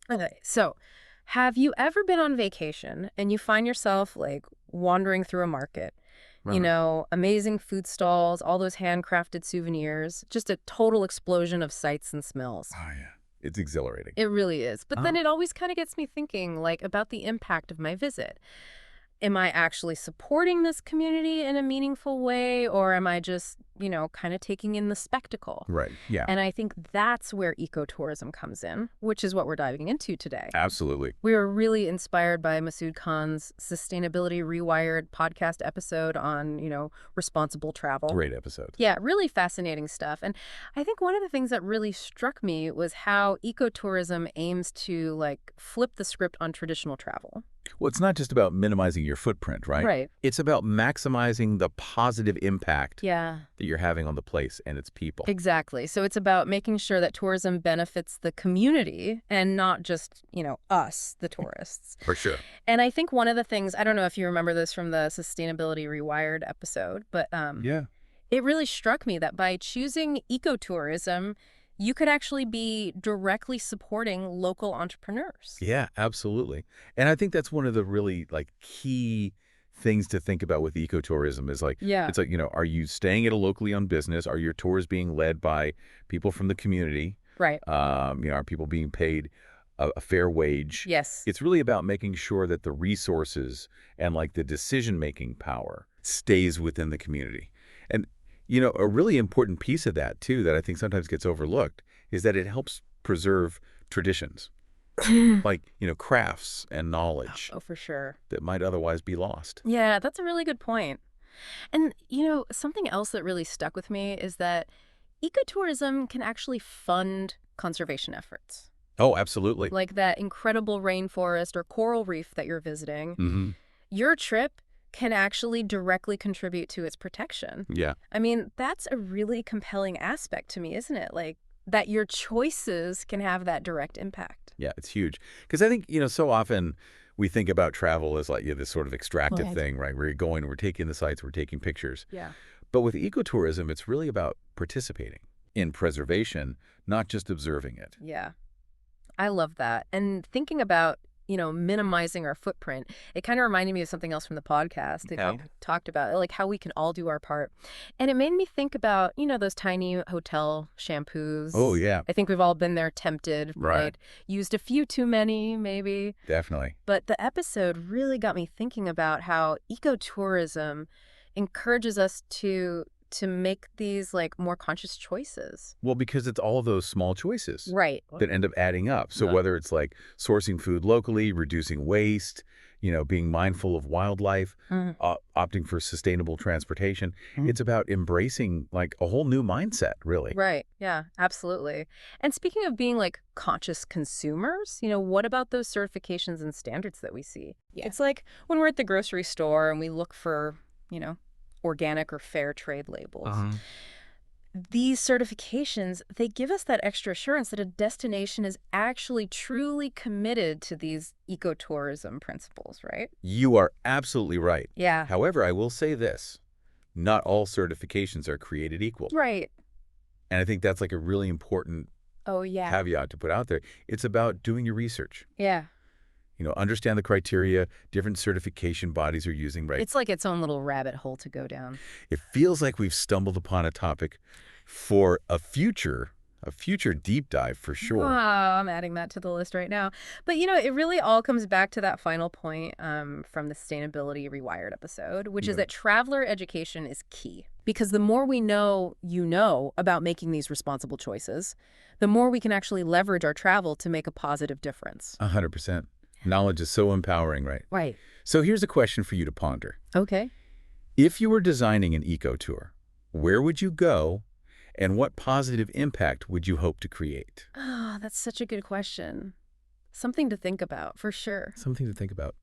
Okay, so have you ever been on vacation and you find yourself like wandering through a market? You Right. know, amazing food stalls, all those handcrafted souvenirs, just a total explosion of sights and smells. Oh, yeah. It's exhilarating. It really is. But then Uh-huh. it always kind of gets me thinking like about the impact of my visit. Am I actually supporting this community in a meaningful way, or am I just, kind of taking in the spectacle? Right. Yeah. And I think that's where ecotourism comes in, which is what we're diving into today. Absolutely. We were really inspired by Masood Khan's Sustainability Rewired podcast episode on, responsible travel. Great episode. Yeah, really fascinating stuff. And I think one of the things that really struck me was how ecotourism aims to like flip the script on traditional travel. Well, it's not just about minimizing your footprint, right? Right. It's about maximizing the positive impact Yeah. that you're having on the place and its people. Exactly. So it's about making sure that tourism benefits the community and not just, us, the tourists. For sure. And I think one of the things, I don't know if you remember this from the Sustainability Rewired episode, but Yeah. it really struck me that by choosing ecotourism, you could actually be directly supporting local entrepreneurs. Yeah, absolutely. And I think that's one of the really key things to think about with ecotourism is Yeah, it's are you staying at a locally owned business? Are your tours being led by people from the community? right. Are people being paid a fair wage? Yes. It's really about making sure that the resources and the decision-making power stays within the community. And, a really important piece of that, too, that I think sometimes gets overlooked is that it helps preserve traditions, crafts and knowledge Oh, for sure. that might otherwise be lost. Yeah, that's a really good point. And, something else that really stuck with me is that ecotourism can actually fund conservation efforts. Oh, absolutely. Like that incredible rainforest or coral reef that you're visiting. Hmm. Your trip can actually directly contribute to its protection. Yeah. I mean, that's a really compelling aspect to me, isn't it? Like that your choices can have that direct impact. Yeah, it's huge. Because I think, so often we think about travel as this sort of extractive Right. thing, right? We're going, we're taking the sights, we're taking pictures. Yeah. But with ecotourism, it's really about participating in preservation, not just observing it. Yeah. I love that. And thinking about, minimizing our footprint, it kind of reminded me of something else from the podcast. It Okay. talked about like how we can all do our part. And it made me think about, those tiny hotel Oh, shampoos. yeah, I think we've all been there tempted, right. right? Used a few too many, maybe. Definitely. But the episode really got me thinking about how ecotourism encourages us to make these like more conscious choices. Well, because it's all of those small choices Right. that end up adding up. So Yeah. whether it's sourcing food locally, reducing waste, being mindful of wildlife, Mhm. opting for sustainable transportation, Mhm. it's about embracing a whole new mindset, really. Right. Yeah, absolutely. And speaking of being like conscious consumers, what about those certifications and standards that we see? Yeah. It's like when we're at the grocery store and we look for, organic or fair trade labels. Uh-huh. These certifications, they give us that extra assurance that a destination is actually truly committed to these ecotourism principles, right? You are absolutely right. Yeah. However, I will say this. Not all certifications are created equal. Right. And I think that's a really important Oh, yeah. caveat to put out there. It's about doing your research. Yeah. Understand the criteria different certification bodies are using, right? It's like its own little rabbit hole to go down. It feels like we've stumbled upon a topic for a future deep dive for sure. I'm adding that to the list right now. But, it really all comes back to that final point from the Sustainability Rewired episode, which is Yeah. that traveler education is key. Because the more we know about making these responsible choices, the more we can actually leverage our travel to make a positive difference. 100%. Knowledge is so empowering, right? Right. So here's a question for you to ponder. Okay. If you were designing an eco tour, where would you go and what positive impact would you hope to create? Oh, that's such a good question. Something to think about, for sure. Something to think about.